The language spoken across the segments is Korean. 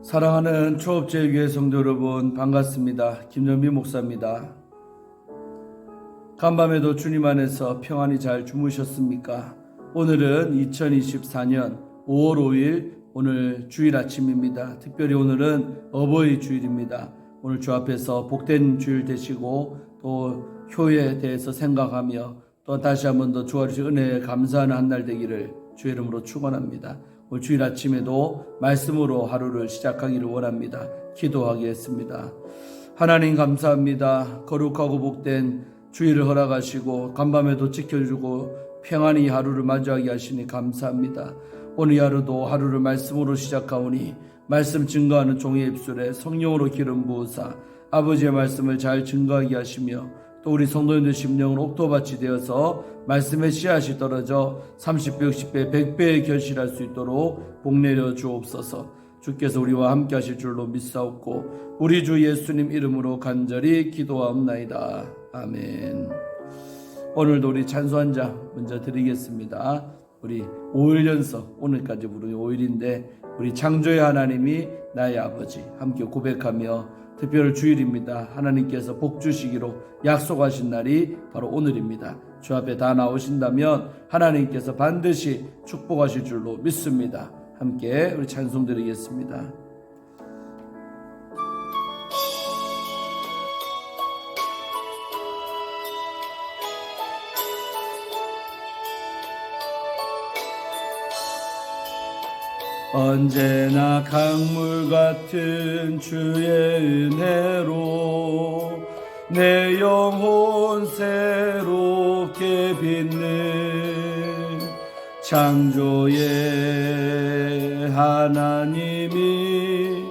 사랑하는 초업제일교회 성도 여러분, 반갑습니다. 김정민 목사입니다. 간밤에도 주님 안에서 평안히 잘 주무셨습니까? 오늘은 2024년 5월 5일 오늘 주일 아침입니다. 특별히 오늘은 어버이 주일입니다. 오늘 주 앞에서 복된 주일 되시고 또 효에 대해서 생각하며 또 다시 한번 더 주와 주신 은혜에 감사하는 한 날 되기를 주의 이름으로 축원합니다. 오늘 주일 아침에도 말씀으로 하루를 시작하기를 원합니다. 기도하겠습니다. 하나님 감사합니다. 거룩하고 복된 주일을 허락하시고 간밤에도 지켜주고 평안히 하루를 맞이하게 하시니 감사합니다. 오늘 하루도 하루를 말씀으로 시작하오니 말씀 증거하는 종의 입술에 성령으로 기름 부으사 아버지의 말씀을 잘 증거하게 하시며 또 우리 성도님들 심령은 옥토밭이 되어서 말씀의 씨앗이 떨어져 30배, 60배, 100배에 결실할 수 있도록 복내려 주옵소서. 주께서 우리와 함께 하실 줄로 믿사옵고 우리 주 예수님 이름으로 간절히 기도하옵나이다. 아멘. 오늘도 우리 찬송 한 장 먼저 드리겠습니다. 우리 5일 연속 오늘까지 부르는 5일인데 우리 창조의 하나님이 나의 아버지 함께 고백하며 특별 주일입니다. 하나님께서 복 주시기로 약속하신 날이 바로 오늘입니다. 주 앞에 다 나오신다면 하나님께서 반드시 축복하실 줄로 믿습니다. 함께 우리 찬송 드리겠습니다. 언제나 강물 같은 주의 은혜로 내 영혼 새롭게 빛는 창조의 하나님이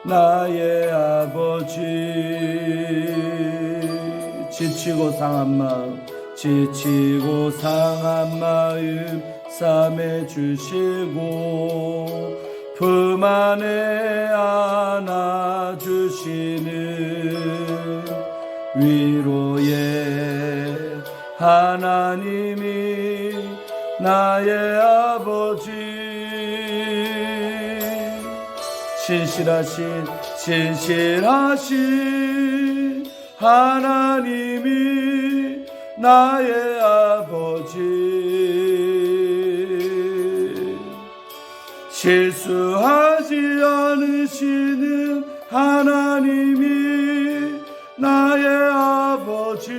나의 아버지. 지치고 상한 마음 싸매 주시고 품 안에 안아주시는 위로의 하나님이 나의 아버지. 신실하신 하나님이 나의 아버지. 실수하지 않으시는 하나님이 나의 아버지.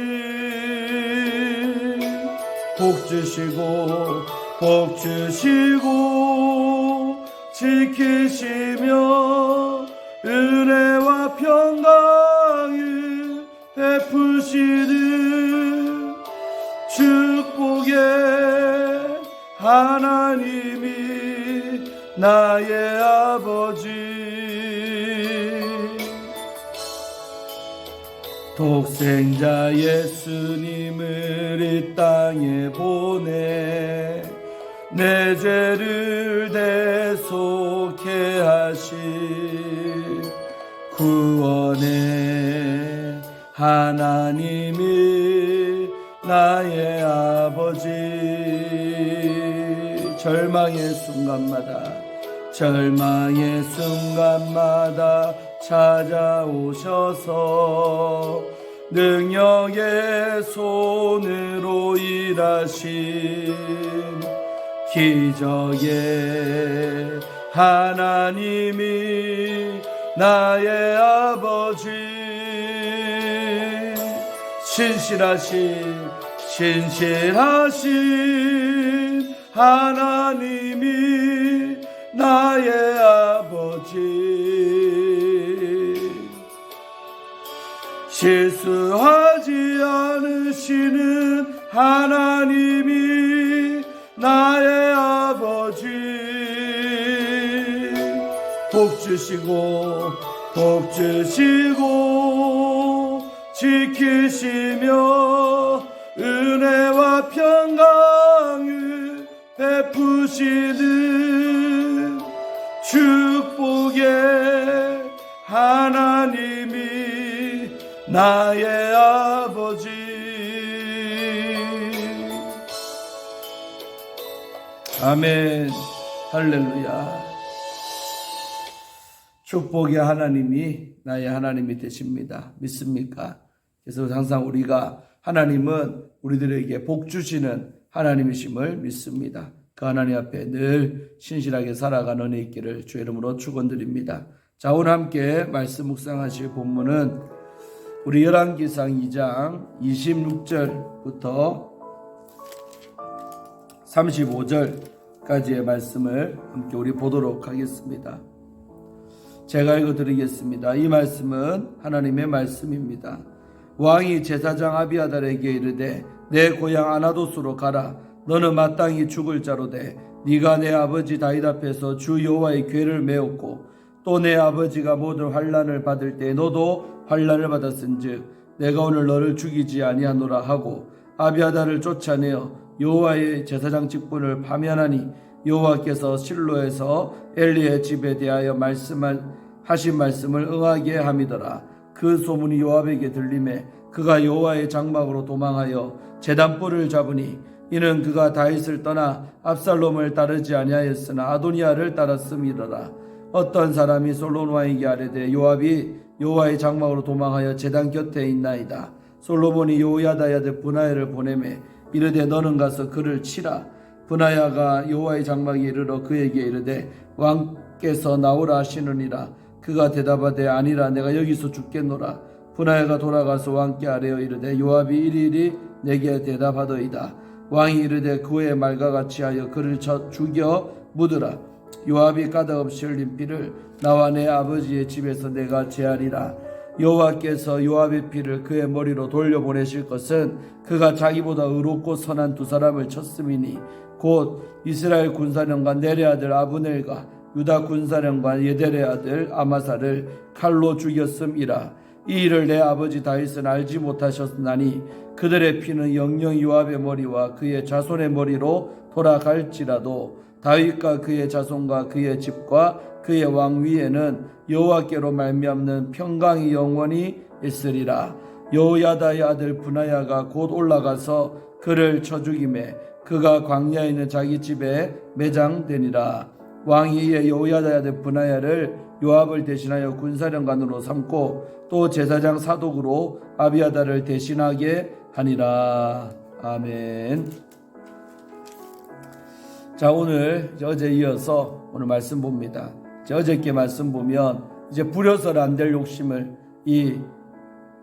복 주시고 지키시며 은혜와 평강을 베푸시는 축복의 하나님이 나의 아버지. 독생자 예수님을 이 땅에 보내 내 죄를 대속해 하신 구원의 하나님이 나의 아버지. 절망의 순간마다 찾아오셔서 능력의 손으로 일하신 기적의 하나님이 나의 아버지. 신실하신 하나님이 나의 아버지. 실수하지 않으시는 하나님이 나의 아버지. 복 주시고 지키시며 은혜와 평강을 베푸시는 축복의 하나님이 나의 아버지. 아멘. 할렐루야. 축복의 하나님이 나의 하나님이 되십니다. 믿습니까? 그래서 항상 우리가 하나님은 우리들에게 복 주시는 하나님이심을 믿습니다. 그 하나님 앞에 늘 신실하게 살아가는 은혜 있기를 주의 이름으로 축원드립니다. 자, 오늘 함께 말씀 묵상하실 본문은 우리 열왕기상 2장 26절부터 35절까지의 말씀을 함께 우리 보도록 하겠습니다. 제가 읽어드리겠습니다. 이 말씀은 하나님의 말씀입니다. 왕이 제사장 아비아달에게 이르되 내 고향 아나도스로 가라. 너는 마땅히 죽을 자로되 네가 내 아버지 다윗 앞에서 주 여호와의 궤를 메었고 또 내 아버지가 모든 환난을 받을 때 너도 환난을 받았은즉 내가 오늘 너를 죽이지 아니하노라 하고 아비아달을 쫓아내어 여호와의 제사장 직분을 파면하니 여호와께서 실로에서 엘리의 집에 대하여 하신 말씀을 응하게 함이더라. 그 소문이 요압에게 들림에 그가 여호와의 장막으로 도망하여 제단불을 잡으니 이는 그가 다윗을 떠나 압살롬을 따르지 아니하였으나 아도니아를 따랐음이더라. 어떤 사람이 솔로몬 왕에게 아뢰되 요압이 여호와의 장막으로 도망하여 제단 곁에 있나이다. 솔로몬이 여호야다의 아들 브나야를 보내매 이르되 너는 가서 그를 치라. 브나야가 여호와의 장막에 이르러 그에게 이르되 왕께서 나오라 하시느니라. 그가 대답하되 아니라 내가 여기서 죽겠노라. 브나야가 돌아가서 왕께 아뢰어 이르되 요압이 이리이리 내게 대답하더이다. 왕이 이르되 그의 말과 같이 하여 그를 죽여 묻으라. 요압이 까닭없이 흘린 피를 나와 내 아버지의 집에서 내가 제하리라. 여호와께서 요압의 피를 그의 머리로 돌려보내실 것은 그가 자기보다 의롭고 선한 두 사람을 쳤음이니 곧 이스라엘 군사령관 넬의 아들 아브넬과 유다 군사령관 예델의 아들 아마사를 칼로 죽였음이라. 이 일을 내 아버지 다윗은 알지 못하셨나니 그들의 피는 영영 요압의 머리와 그의 자손의 머리로 돌아갈지라도 다윗과 그의 자손과 그의 집과 그의 왕 위에는 여호와께로 말미암는 평강이 영원히 있으리라. 여호야다의 아들 브나야가 곧 올라가서 그를 쳐 죽이매 그가 광야에 있는 자기 집에 매장되니라. 왕이 이에 여호야다의 아들 브나야를 요압을 대신하여 군사령관으로 삼고 또 제사장 사독으로 아비아달을 대신하게 하니라. 아멘. 자, 오늘 어제 이어서 오늘 말씀 봅니다. 어저께 말씀 보면 이제 부려서는 안 될 욕심을 이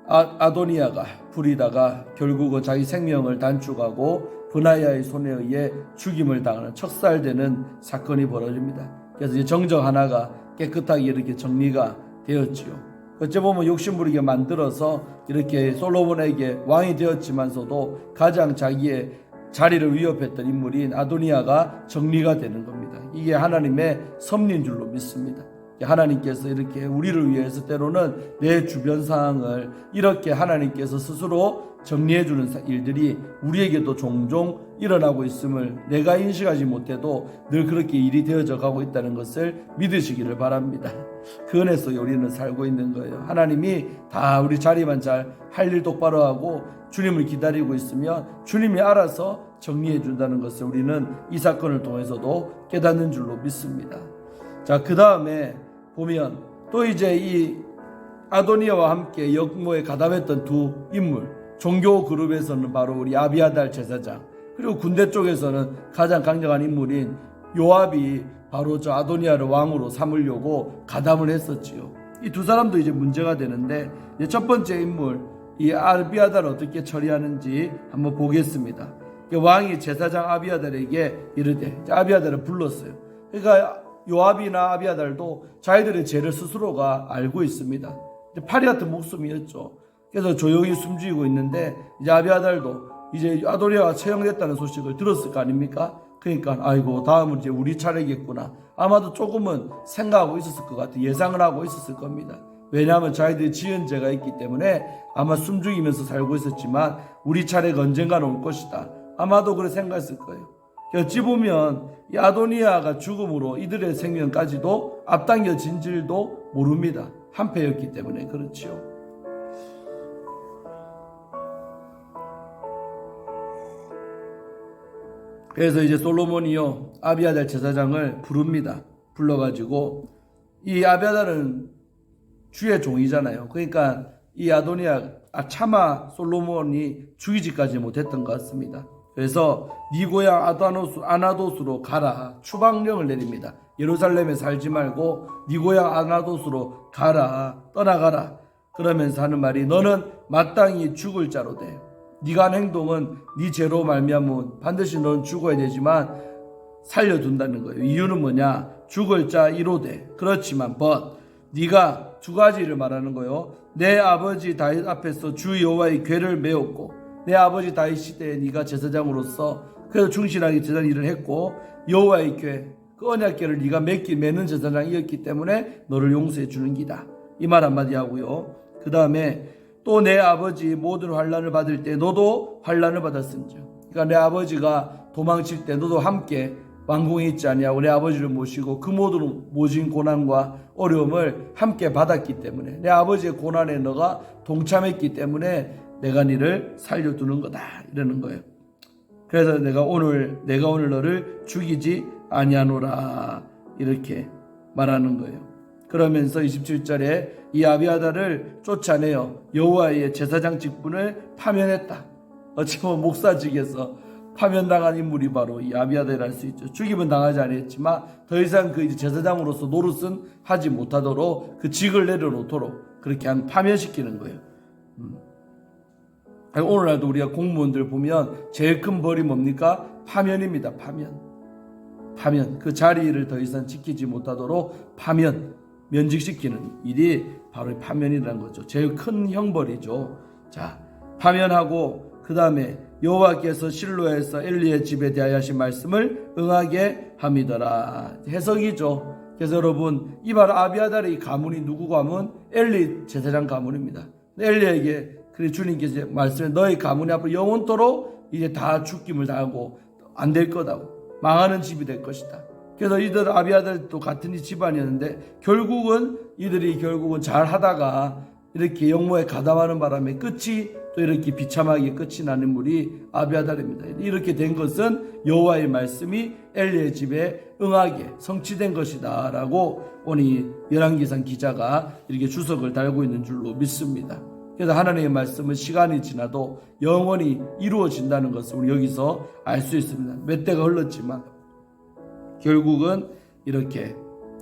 아도니아가 부리다가 결국은 자기 생명을 단축하고 브나야의 손에 의해 죽임을 당하는 척살되는 사건이 벌어집니다. 그래서 이제 정적 하나가 깨끗하게 이렇게 정리가 되었지요. 어째 보면 욕심부리게 만들어서 이렇게 솔로몬에게 왕이 되었지만서도 가장 자기의 자리를 위협했던 인물인 아도니아가 정리가 되는 겁니다. 이게 하나님의 섭리인 줄로 믿습니다. 하나님께서 이렇게 우리를 위해서 때로는 내 주변 상황을 이렇게 하나님께서 스스로 정리해 주는 일들이 우리에게도 종종 일어나고 있음을 내가 인식하지 못해도 늘 그렇게 일이 되어져 가고 있다는 것을 믿으시기를 바랍니다. 그 은혜 속에 우리는 살고 있는 거예요. 하나님이 다 우리 자리만 잘 할 일 똑바로 하고 주님을 기다리고 있으면 주님이 알아서 정리해 준다는 것을 우리는 이 사건을 통해서도 깨닫는 줄로 믿습니다. 자, 그 다음에 보면 또 이제 이 아도니아와 함께 역모에 가담했던 두 인물, 종교 그룹에서는 바로 우리 아비아달 제사장, 그리고 군대 쪽에서는 가장 강력한 인물인 요압이 바로 저 아도니아를 왕으로 삼으려고 가담을 했었지요. 이 두 사람도 이제 문제가 되는데, 이제 첫 번째 인물 이 아비아달을 어떻게 처리하는지 한번 보겠습니다. 왕이 제사장 아비아달에게 이르되, 아비아달을 불렀어요. 그러니까 요압이나 아비아달도 자기들의 죄를 스스로가 알고 있습니다. 파리 같은 목숨이었죠. 그래서 조용히 숨죽이고 있는데, 이제 아비아달도 이제 아도니아가 처형됐다는 소식을 들었을 거 아닙니까? 그러니까 아이고 다음은 이제 우리 차례겠구나. 아마도 조금은 생각하고 있었을 것 같아요. 예상을 하고 있었을 겁니다. 왜냐하면 자기들이 지은 죄가 있기 때문에 아마 숨죽이면서 살고 있었지만 우리 차례가 언젠가는 올 것이다. 아마도 그렇게 생각했을 거예요. 어찌 보면 이 아도니아가 죽음으로 이들의 생명까지도 앞당겨진 줄도 모릅니다. 한패였기 때문에 그렇지요. 그래서 이제 솔로몬이요 아비아달 제사장을 부릅니다. 불러가지고 이 아비아달은 주의 종이잖아요. 그러니까 이 차마 솔로몬이 죽이지까지 못했던 것 같습니다. 그래서 네 고향 아나도스로 가라 추방령을 내립니다. 예루살렘에 살지 말고 네 고향 아나도스로 가라, 떠나가라. 그러면서 하는 말이 너는 마땅히 죽을 자로 돼. 네가 한 행동은 네 죄로 말미암은 반드시 너는 죽어야 되지만 살려둔다는 거예요. 이유는 뭐냐? 죽을 자 이로되 그렇지만 네가 두 가지를 말하는 거예요. 내 아버지 다윗 앞에서 주 여호와의 궤를 메웠고 내 아버지 다윗 시대에 네가 제사장으로서 그래서 충실하게 제사장 일을 했고 여호와의 궤, 그 언약궤를 네가 매는 제사장이었기 때문에 너를 용서해 주는 기다. 이 말 한마디 하고요. 그 다음에 또 내 아버지 모든 환난을 받을 때 너도 환난을 받았은즉, 그러니까 내 아버지가 도망칠 때 너도 함께 왕궁에 있지 아니하고 내 아버지를 모시고 그 모진 고난과 어려움을 함께 받았기 때문에 내 아버지의 고난에 너가 동참했기 때문에 내가 너를 살려두는 거다 이러는 거예요. 그래서 내가 오늘 너를 죽이지 아니하노라 이렇게 말하는 거예요. 그러면서 27절에 이 아비아달을 쫓아내어 여호와의 제사장 직분을 파면했다. 어찌 보면 목사직에서 파면당한 인물이 바로 이 아비아달이라 할 수 있죠. 죽임은 당하지 않았지만 더 이상 그 제사장으로서 노릇은 하지 못하도록 그 직을 내려놓도록 그렇게 파면시키는 거예요. 오늘날도 우리가 공무원들 보면 제일 큰 벌이 뭡니까? 파면입니다. 파면. 그 자리를 더 이상 지키지 못하도록 면직시키는 일이 바로 파면이라는 거죠. 제일 큰 형벌이죠. 자, 파면하고 그 다음에 여호와께서 실로에서 엘리의 집에 대하여 하신 말씀을 응하게 함이더라. 해석이죠. 그래서 여러분 이 바로 아비아달의 가문이 누구 가문? 엘리 제사장 가문입니다. 엘리에게 주님께서 말씀해 너희 가문이 앞으로 영원토록 이제 다 죽임을 당하고 안 될 거다고 망하는 집이 될 것이다. 그래서 이들 아비아달도 같은 집안이었는데 이들이 결국은 잘 하다가 이렇게 영모에 가담하는 바람에 끝이 또 이렇게 비참하게 끝이 나는 인물이 아비아달입니다. 이렇게 된 것은 여호와의 말씀이 엘리의 집에 응하게 성취된 것이다 라고 오늘 열왕기상 기자가 이렇게 주석을 달고 있는 줄로 믿습니다. 그래서 하나님의 말씀은 시간이 지나도 영원히 이루어진다는 것을 우리 여기서 알 수 있습니다. 몇 대가 흘렀지만 결국은 이렇게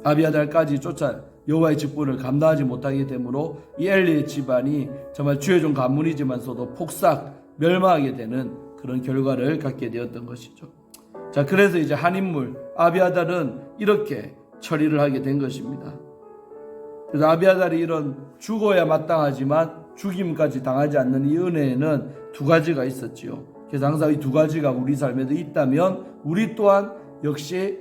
아비아달까지 쫓아 여호와의 직분을 감당하지 못하게 되므로 이 엘리의 집안이 정말 주의 종 가문이지만서도 폭삭 멸망하게 되는 그런 결과를 갖게 되었던 것이죠. 자, 그래서 이제 한 인물 아비아달은 이렇게 처리를 하게 된 것입니다. 그래서 아비아달이 이런 죽어야 마땅하지만 죽임까지 당하지 않는 이 은혜에는 두 가지가 있었지요. 그래서 항상 이 두 가지가 우리 삶에도 있다면 우리 또한 역시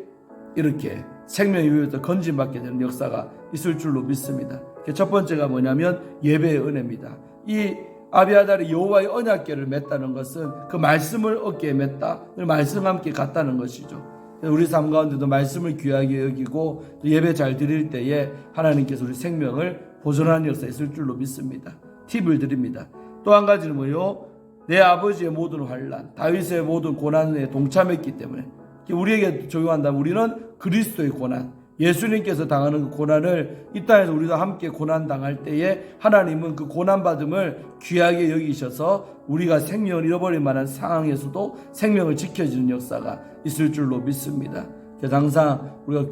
이렇게 생명의 위에서 건진받게 되는 역사가 있을 줄로 믿습니다. 첫 번째가 뭐냐면 예배의 은혜입니다. 이 아비아달이 여호와의 언약궤를 맸다는 것은 그 말씀을 어깨에 맸다. 말씀과 함께 갔다는 것이죠. 우리 삶 가운데도 말씀을 귀하게 여기고 예배 잘 드릴 때에 하나님께서 우리 생명을 보존하는 역사가 있을 줄로 믿습니다. 팁을 드립니다. 또 한 가지는 뭐요? 내 아버지의 모든 환난, 다윗의 모든 고난에 동참했기 때문에 우리에게 적용한다면 우리는 그리스도의 고난, 예수님께서 당하는 그 고난을 이 땅에서 우리도 함께 고난 당할 때에 하나님은 그 고난받음을 귀하게 여기셔서 우리가 생명을 잃어버릴 만한 상황에서도 생명을 지켜주는 역사가 있을 줄로 믿습니다. 그래서 항상 우리가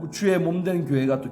주의 몸된 교회가 또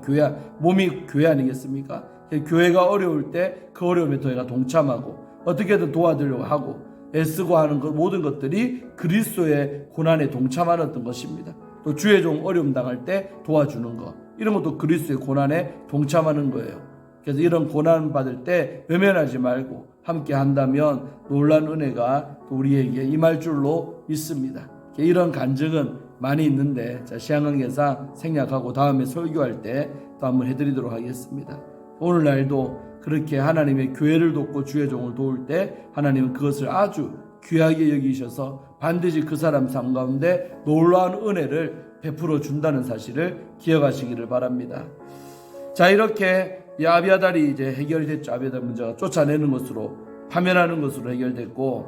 몸이 교회 아니겠습니까? 교회가 어려울 때 그 어려움에 저희가 동참하고 어떻게든 도와드리려고 하고 애쓰고 하는 모든 것들이 그리스도의 고난에 동참하는 어떤 것입니다. 또 주의 종 어려움 당할 때 도와주는 것, 이런 것도 그리스도의 고난에 동참하는 거예요. 그래서 이런 고난 받을 때 외면하지 말고 함께 한다면 놀라운 은혜가 또 우리에게 임할 줄로 믿습니다. 이런 간증은 많이 있는데 시향관계상 생략하고 다음에 설교할 때 또 한번 해드리도록 하겠습니다. 오늘날도 그렇게 하나님의 교회를 돕고 주의 종을 도울 때 하나님은 그것을 아주 귀하게 여기셔서 반드시 그 사람 삶 가운데 놀라운 은혜를 베풀어 준다는 사실을 기억하시기를 바랍니다. 자, 이렇게 이 아비아달이 이제 해결됐죠. 아비아달 문제가 쫓아내는 것으로, 파면하는 것으로 해결됐고,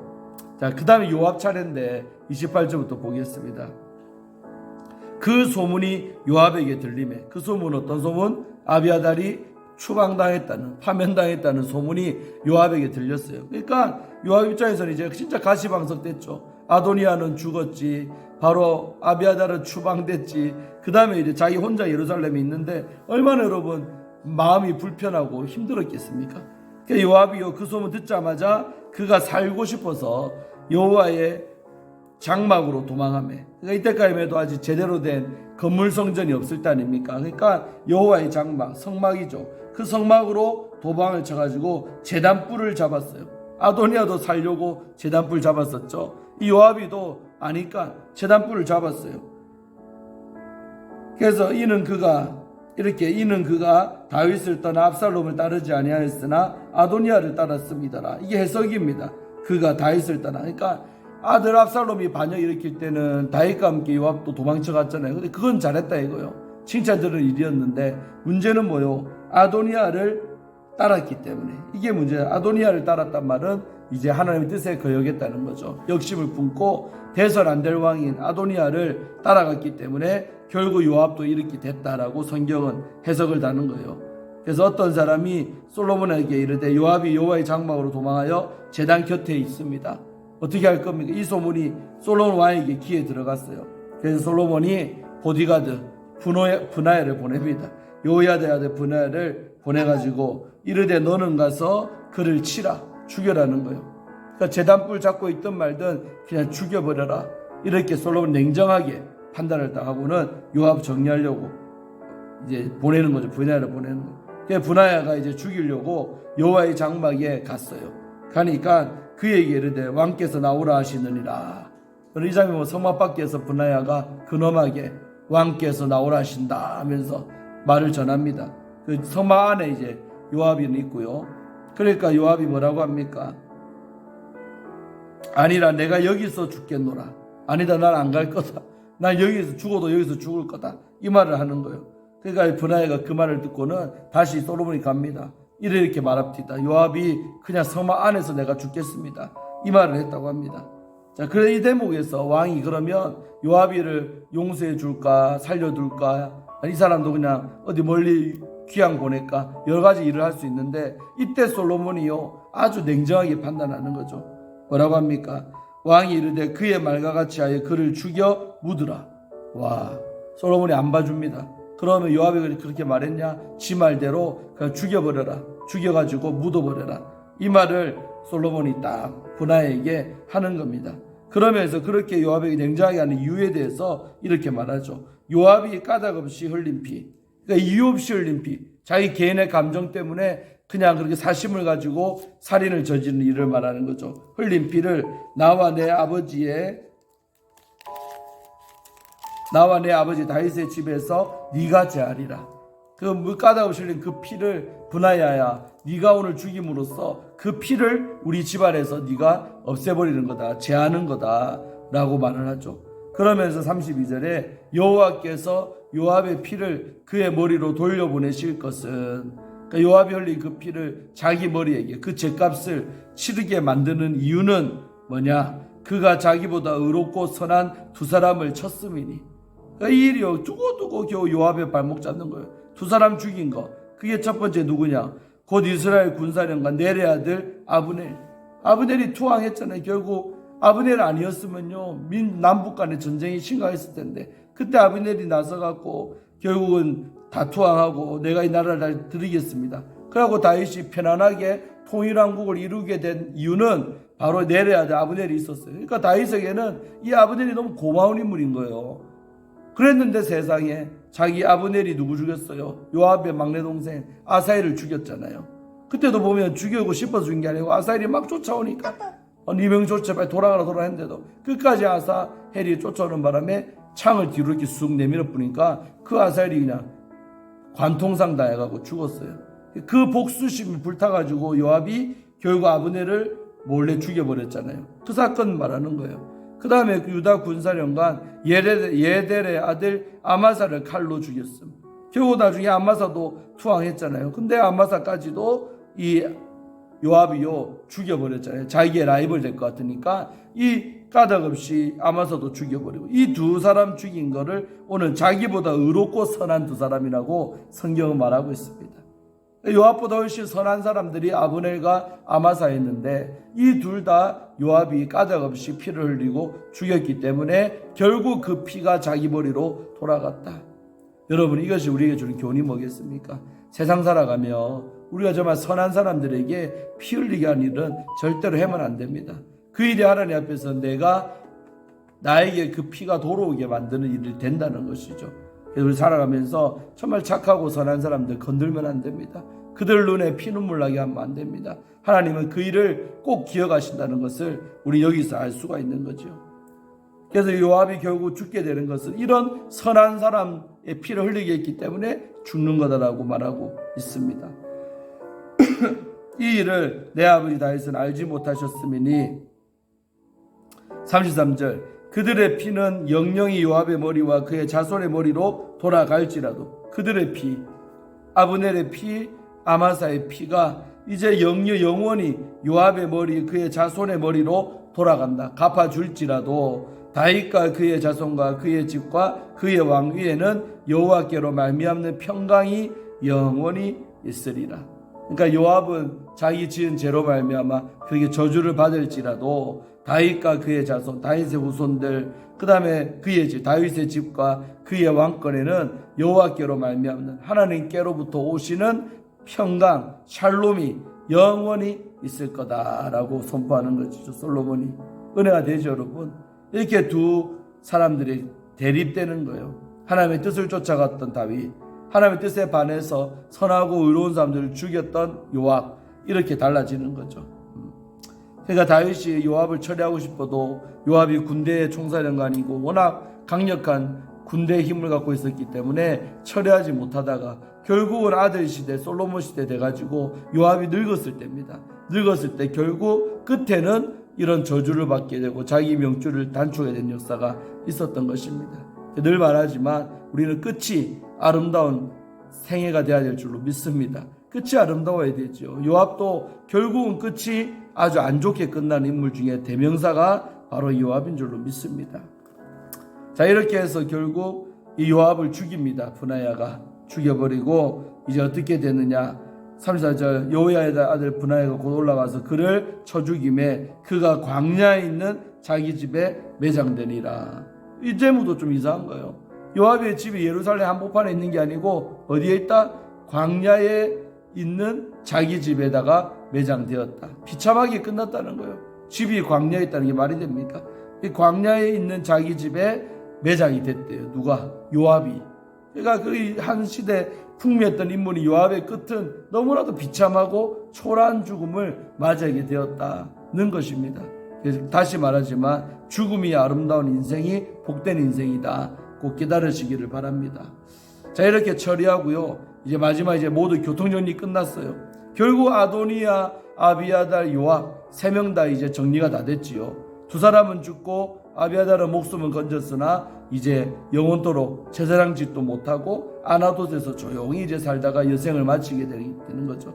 자, 그 다음에 요압 차례인데 28절부터 보겠습니다. 그 소문이 요압에게 들리매 그 소문은 어떤 소문? 아비아달이 추방당했다는 파면당했다는 소문이 요압에게 들렸어요. 그러니까 요압 입장에서는 이제 진짜 가시방석됐죠. 아도니아는 죽었지, 바로 아비아달은 추방됐지, 그 다음에 이제 자기 혼자 예루살렘에 있는데 얼마나 여러분 마음이 불편하고 힘들었겠습니까? 그러니까 요압이 그 소문 듣자마자 그가 살고 싶어서 여호와의 장막으로 도망하매, 그러니까 이때까지만 해도 아직 제대로 된 건물 성전이 없을 때 아닙니까? 그러니까 여호와의 장막, 성막이죠. 그 성막으로 도망을 쳐가지고 제단불을 잡았어요. 아도니아도 살려고 제단불 잡았었죠. 이 요압이도 아니까 제단불을 잡았어요. 그래서 이는 그가 다윗을 떠나 압살롬을 따르지 아니하였으나 아도니아를 따랐습니다라. 이게 해석입니다. 그가 다윗을 떠나. 그러니까 아들 압살롬이 반역 일으킬 때는 다윗과 함께 요압도 도망쳐 갔잖아요. 근데 그건 잘했다 이거요. 칭찬 들을 일이었는데 문제는 뭐요? 아도니아를 따랐기 때문에. 이게 문제야. 아도니아를 따랐단 말은 이제 하나님의 뜻에 거역했다는 거죠. 욕심을 품고 대설 안 될 왕인 아도니아를 따라갔기 때문에 결국 요압도 이렇게 됐다라고 성경은 해석을 다는 거예요. 그래서 어떤 사람이 솔로몬에게 이르되 요압이 여호와의 장막으로 도망하여 제단 곁에 있습니다. 어떻게 할 겁니까? 이 소문이 솔로몬 왕에게 귀에 들어갔어요. 그래서 솔로몬이 보디가드 브나야를 보냅니다. 여호야다의 아들 브나야를 보내가지고 이르되 너는 가서 그를 치라, 죽여라는 거예요. 그러니까 제단불 잡고 있든 말든 그냥 죽여버려라, 이렇게 솔로몬 냉정하게 판단을 당하고는 요압 정리하려고 이제 보내는 거죠. 브나야를 보내는 거예요. 그래서 브나야가 이제 죽이려고 여호와의 장막에 갔어요. 가니까 그에게 이르되 왕께서 나오라 하시느니라. 이 장면 성막 밖에서 브나야가 근엄하게 왕께서 나오라 하신다 하면서 말을 전합니다. 그 성막 안에 이제 요압이 있고요. 그러니까 요압이 뭐라고 합니까? 아니라 내가 여기서 죽겠노라. 아니다, 난 안 갈 거다. 난 여기서 죽어도 여기서 죽을 거다. 이 말을 하는 거예요. 그러니까 브나야가 그 말을 듣고는 다시 솔로몬이 갑니다. 이렇게 말합니다. 요압이 그냥 성막 안에서 내가 죽겠습니다, 이 말을 했다고 합니다. 자, 그래 이 대목에서 왕이 그러면 요압이를 용서해 줄까, 살려둘까, 이 사람도 그냥 어디 멀리 귀양 보낼까, 여러 가지 일을 할 수 있는데 이때 솔로몬이요 아주 냉정하게 판단하는 거죠. 뭐라고 합니까? 왕이 이르되 그의 말과 같이 하여 그를 죽여 묻으라. 와, 솔로몬이 안 봐줍니다. 그러면 요압이 그렇게 말했냐? 지 말대로 그냥 죽여버려라, 죽여가지고 묻어버려라, 이 말을 솔로몬이 딱 브나야에게 하는 겁니다. 그러면서 그렇게 요압에게 냉정하게 하는 이유에 대해서 이렇게 말하죠. 요압이 까닭없이 흘린 피, 그러니까 이유 없이 흘린 피, 자기 개인의 감정 때문에 그냥 그렇게 사심을 가지고 살인을 저지른 일을 말하는 거죠. 흘린 피를 나와 내 아버지 다윗의 집에서 네가 제하리라. 그 까닭없이 흘린 그 피를 브나야야, 네가 오늘 죽임으로써 그 피를 우리 집안에서 네가 없애버리는 거다, 제하는 거다 라고 말을 하죠. 그러면서 32절에 여호와께서 요압의 피를 그의 머리로 돌려보내실 것은, 그러니까 요압이 흘린 그 피를 자기 머리에게 그 죗값을 치르게 만드는 이유는 뭐냐? 그가 자기보다 의롭고 선한 두 사람을 쳤음이니. 그러니까 이 일이요 두고두고 겨우 요압의 발목 잡는 거예요. 두 사람 죽인 거, 그게 첫 번째 누구냐? 곧 이스라엘 군사령관 넬의 아들 아브넬. 아브넬이 투항했잖아요. 결국 아브넬 아니었으면요 남북 간의 전쟁이 심각했을 텐데, 그때 아브넬이 나서갖고 결국은 다 투항하고 내가 이 나라를 다 드리겠습니다. 그러고 다윗이 편안하게 통일왕국을 이루게 된 이유는 바로 넬의 아들 아브넬이 있었어요. 그러니까 다윗에게는 이 아브넬이 너무 고마운 인물인 거예요. 그랬는데 세상에 자기 아브넬이 누구 죽였어요? 요압의 막내 동생 아사엘을 죽였잖아요. 그때도 보면 죽이고 싶어서 죽인 게 아니고 아사엘이 막 쫓아오니까 네 명 쫓아 빨리 돌아가라 했는데도 끝까지 아사엘이 쫓아오는 바람에 창을 뒤로 이렇게 쑥 내밀어 뿌니까 그 아사엘이 그냥 관통상 당해가고 죽었어요. 그 복수심이 불타가지고 요압이 결국 아브넬을 몰래 죽여버렸잖아요. 그 사건 말하는 거예요. 그 다음에 유다 군사령관 예델의 아들 아마사를 칼로 죽였음. 결국 나중에 아마사도 투항했잖아요. 근데 아마사까지도 이 요압이요 죽여버렸잖아요. 자기의 라이벌 될 것 같으니까 이 까닭없이 아마사도 죽여버리고, 이 두 사람 죽인 거를 오늘 자기보다 의롭고 선한 두 사람이라고 성경은 말하고 있습니다. 요압보다 훨씬 선한 사람들이 아브넬과 아마사였는데 이 둘 다 요압이 까닭없이 피를 흘리고 죽였기 때문에 결국 그 피가 자기 머리로 돌아갔다. 여러분, 이것이 우리에게 주는 교훈이 뭐겠습니까? 세상 살아가며 우리가 정말 선한 사람들에게 피 흘리게 하는 일은 절대로 해면 안 됩니다. 그 일이 하나님 앞에서 나에게 그 피가 돌아오게 만드는 일이 된다는 것이죠. 그래서 우리 살아가면서 정말 착하고 선한 사람들 건들면 안 됩니다. 그들 눈에 피눈물 나게 하면 안 됩니다. 하나님은 그 일을 꼭 기억하신다는 것을 우리 여기서 알 수가 있는 거죠. 그래서 요압이 결국 죽게 되는 것은 이런 선한 사람의 피를 흘리게 했기 때문에 죽는 거다라고 말하고 있습니다. 이 일을 내 아버지 다윗은 알지 못하셨음이니 33절 그들의 피는 영영이 요압의 머리와 그의 자손의 머리로 돌아갈지라도, 그들의 피, 아브넬의 피, 아마사의 피가 이제 영원히 요압의 머리, 그의 자손의 머리로 돌아간다. 갚아줄지라도 다윗과 그의 자손과 그의 집과 그의 왕 위에는 여호와께로 말미암는 평강이 영원히 있으리라. 그러니까 요압은 자기 지은 죄로 말미암아 그에게 저주를 받을지라도 다윗과 그의 자손, 다윗의 후손들, 그 다음에 그의 집, 다윗의 집과 그의 왕권에는 여호와께로 말미암는 하나님께로부터 오시는 평강, 샬롬이 영원히 있을 거다라고 선포하는 것이죠. 솔로몬이. 은혜가 되죠, 여러분. 이렇게 두 사람들이 대립되는 거예요. 하나님의 뜻을 쫓아갔던 다윗, 하나님의 뜻에 반해서 선하고 의로운 사람들을 죽였던 요압, 이렇게 달라지는 거죠. 그러니까 다윗이 요압을 처리하고 싶어도 요압이 군대의 총사령관이고 워낙 강력한 군대의 힘을 갖고 있었기 때문에 처리하지 못하다가 결국은 아들 시대, 솔로몬 시대 돼가지고 요압이 늙었을 때입니다. 늙었을 때 결국 끝에는 이런 저주를 받게 되고 자기 명줄을 단축하게 된 역사가 있었던 것입니다. 늘 말하지만 우리는 끝이 아름다운 생애가 되어야 될 줄로 믿습니다. 끝이 아름다워야 되죠. 요압도 결국은 끝이 아주 안 좋게 끝나는 인물 중에 대명사가 바로 요압인 줄로 믿습니다. 자, 이렇게 해서 결국 이 요압을 죽입니다. 브나야가 죽여버리고 이제 어떻게 되느냐. 34절 여호야의 아들 브나야가 곧 올라가서 그를 쳐 죽임에 그가 광야에 있는 자기 집에 매장되니라. 이 제목도 좀 이상한 거예요. 요압의 집이 예루살렘 한복판에 있는 게 아니고 어디에 있다? 광야에 있는 자기 집에다가 매장되었다. 비참하게 끝났다는 거예요. 집이 광야에 있다는 게 말이 됩니까? 이 광야에 있는 자기 집에 매장이 됐대요. 누가? 요압이. 그러니까 그 한 시대 풍미했던 인물이 요압의 끝은 너무나도 비참하고 초라한 죽음을 맞이하게 되었다는 것입니다. 그래서 다시 말하지만 죽음이 아름다운 인생이 복된 인생이다. 꼭 깨달으시기를 바랍니다. 자, 이렇게 처리하고요. 이제 마지막 모두 교통정리 끝났어요. 결국 아도니아, 아비아달, 요압 3명 다 이제 정리가 다 됐지요. 두 사람은 죽고 아비아달은 목숨은 건졌으나 이제 영원토록 제사장 짓도 못하고 아나돗에서 조용히 이제 살다가 여생을 마치게 되는 거죠.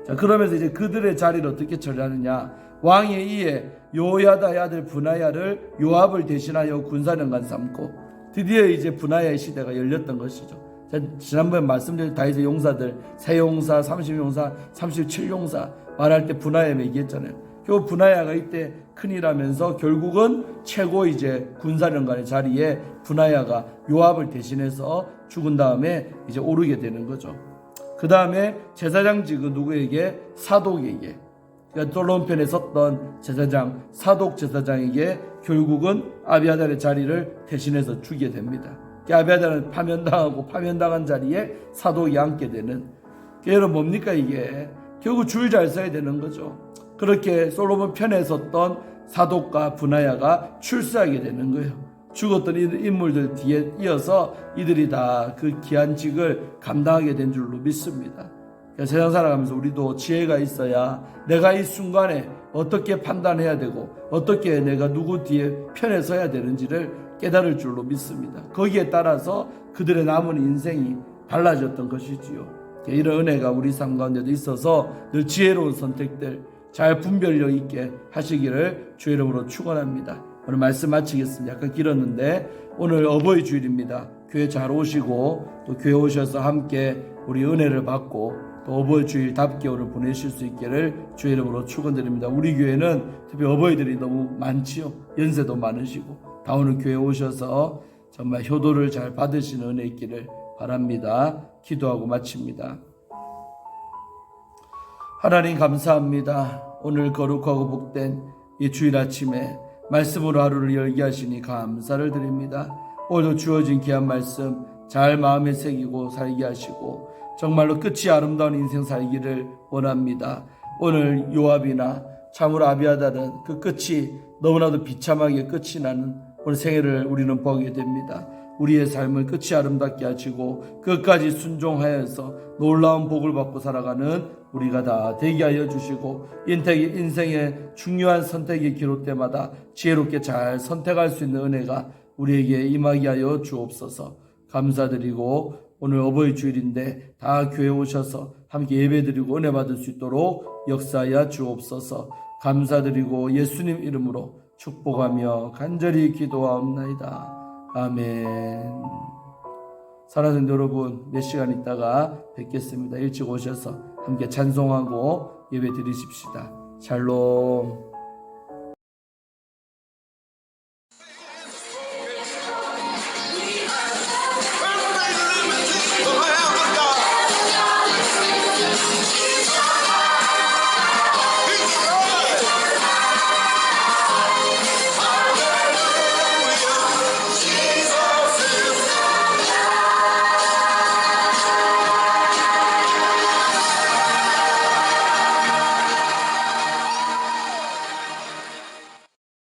자, 그러면서 이제 그들의 자리를 어떻게 처리하느냐. 왕이 이에 요야다의 아들 브나야를 요압을 대신하여 군사령관 삼고 드디어 이제 브나야의 시대가 열렸던 것이죠. 지난번에 말씀드린 다윗의 용사들 세용사, 30용사, 37용사 말할 때 브나야 얘기했잖아요. 결국 브나야가 이때 큰일 하면서 결국은 최고 이제 군사령관의 자리에 브나야가 요압을 대신해서 죽은 다음에 이제 오르게 되는 거죠. 그 다음에 제사장직은 누구에게? 사독에게. 그러니까 솔로몬 편에 섰던 제사장, 사독 제사장에게 결국은 아비아달의 자리를 대신해서 주게 됩니다. 아비아달은 파면당하고 파면당한 자리에 사독이 앉게 되는. 여러분 뭡니까 이게? 결국 줄 잘 서야 되는 거죠. 그렇게 솔로몬 편에 섰던 사독과 브나야가 출세하게 되는 거예요. 죽었던 인물들 뒤에 이어서 이들이 다 그 귀한 직을 감당하게 된 줄로 믿습니다. 세상 살아가면서 우리도 지혜가 있어야 내가 이 순간에 어떻게 판단해야 되고 어떻게 내가 누구 뒤에 편에 서야 되는지를 깨달을 줄로 믿습니다. 거기에 따라서 그들의 남은 인생이 달라졌던 것이지요. 이런 은혜가 우리 삶 가운데도 있어서 늘 지혜로운 선택들 잘 분별력 있게 하시기를 주의 이름으로 축원합니다. 오늘 말씀 마치겠습니다. 약간 길었는데 오늘 어버이 주일입니다. 교회 잘 오시고 또 교회 오셔서 함께 우리 은혜를 받고 또 어버이 주일답게 오늘 보내실 수 있기를 주의 이름으로 축원드립니다. 우리 교회는 특히 어버이들이 너무 많지요. 연세도 많으시고 다 오늘 교회 오셔서 정말 효도를 잘 받으시는 은혜 있기를 바랍니다. 기도하고 마칩니다. 하나님 감사합니다. 오늘 거룩하고 복된 이 주일 아침에 말씀으로 하루를 열게 하시니 감사를 드립니다. 오늘도 주어진 귀한 말씀 잘 마음에 새기고 살게 하시고 정말로 끝이 아름다운 인생 살기를 원합니다. 오늘 요압이나 참으로 아비아달은 그 끝이 너무나도 비참하게 끝이 나는 오늘 생애를 우리는 보게 됩니다. 우리의 삶을 끝이 아름답게 하시고 끝까지 순종하여서 놀라운 복을 받고 살아가는 우리가 다 되게 하여 주시고 인생의 중요한 선택의 기로 때마다 지혜롭게 잘 선택할 수 있는 은혜가 우리에게 임하게 하여 주옵소서. 감사드리고 오늘 어버이 주일인데 다 교회 오셔서 함께 예배드리고 은혜 받을 수 있도록 역사하여 주옵소서. 감사드리고 예수님 이름으로 축복하며 간절히 기도하옵나이다. 아멘. 사랑하는 여러분, 몇 시간 있다가 뵙겠습니다. 일찍 오셔서 함께 찬송하고 예배 드리십시다. 샬롬.